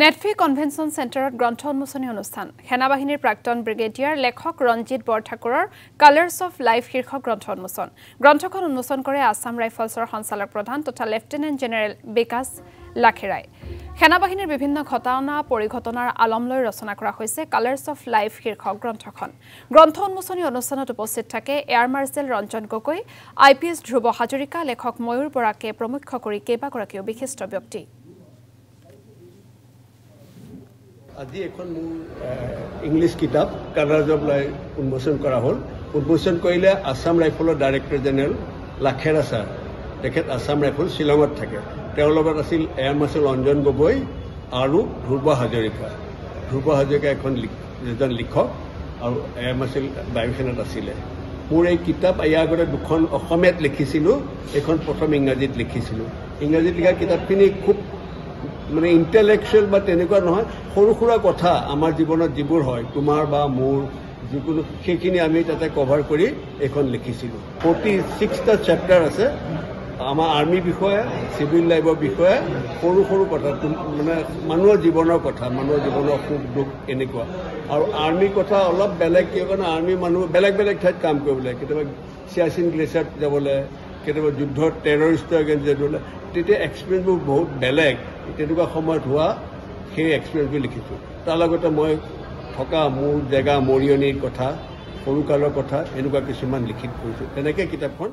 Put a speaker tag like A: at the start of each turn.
A: নেটফি convention সেন্টাৰত গ্ৰন্থ উন্মোচনী অনুষ্ঠান সেনাবাহিনীৰ প্ৰাক্তন ব্ৰিগেডিয়াৰ লেখক ৰঞ্জিত বৰঠাকুৰৰ কালাৰ্ছ অফ লাইফ শীৰ্ষক গ্ৰন্থ উন্মোচন গ্ৰন্থখন উন্মোচন কৰে আসাম ৰাইফলছৰ সঞ্চালক প্ৰধান তথা লেফটেনেণ্ট জেনেৰেল বিকাশ লাখেৰাই সেনাবাহিনীৰ বিভিন্ন ঘটনা পৰিঘটনাৰ আলম লৈ ৰচনা কৰা হৈছে কালাৰ্ছ অফ লাইফ শীৰ্ষক গ্ৰন্থখন গ্ৰন্থ উন্মোচনী অনুষ্ঠানত উপস্থিত থাকে air marshal Ranjan Gogoi IPS Dhruv Hazarika লেখক ময়ূৰ বৰাকে প্ৰমুখ কৰি কেইবাগৰাকীও বিশিষ্ট ব্যক্তি
B: আজি এখন ইংলিছ কিতাপ কালাৰ্ছ অফ লাইফ উন্মোচন কৰা হ'ল উন্মোচন কৰিলে আসাম ৰাইফলৰ ডাইৰেক্টৰ জেনেৰেল লাখেৰা ছাৰ তেখেত আসাম ৰাইফল শ্বিলঙত থাকে তেওঁৰ লগত আছিল এয়াৰ মাৰ্শ্বেল ৰঞ্জন গগৈ আৰু ধ্ৰুৱ হাজৰিকা এজন লিখক আৰু এয়াৰ মাৰ্শ্বেল বায়ুসেনাত আছিলে মোৰ এই কিতাপ ইয়াৰ আগতে দুখন অসমীয়াত লিখিছিলোঁ এখন প্ৰথম ইংৰাজীত লিখিছিলোঁ ইংৰাজীত লিখা কিতাপখিনি খুব মানে ইণ্টেলেকচুৱেল বা তেনেকুৱা নহয় সৰু সুৰা কথা আমাৰ জীৱনত যিবোৰ হয় তোমাৰ বা মোৰ যিকোনো সেইখিনি আমি তাতে কভাৰ কৰি এইখন লিখিছিলোঁ 46টা চেপ্টাৰ আছে আমাৰ আৰ্মিৰ বিষয়ে চিভিল লাইফৰ বিষয়ে সৰু সৰু কথা মানে মানুহৰ জীৱনৰ কথা মানুহৰ জীৱনৰ সুখ দুখ এনেকুৱা আৰু আৰ্মিৰ কথা অলপ বেলেগ কিয় কাৰণে আৰ্মি মানুহ বেলেগ বেলেগ ঠাইত কাম কৰিবলৈ কেতিয়াবা চিয়াচিন গ্লেচিয়াৰত যাবলৈ কেতিয়াবা যুদ্ধৰ টেৰৰিষ্টৰ এগেইনষ্ট যাবলৈ তেতিয়া এক্সপিৰিয়েঞ্চবোৰ বহুত বেলেগ তেনেকুৱা সময়ত হোৱা সেই এক্সপিৰিয়েঞ্চবোৰ লিখিছোঁ তাৰ লগতে মই থকা মোৰ জেগা মৰিয়নিৰ কথা সৰুকালৰ কথা এনেকুৱা কিছুমান লিখি কৰিছোঁ তেনেকৈ কিতাপখন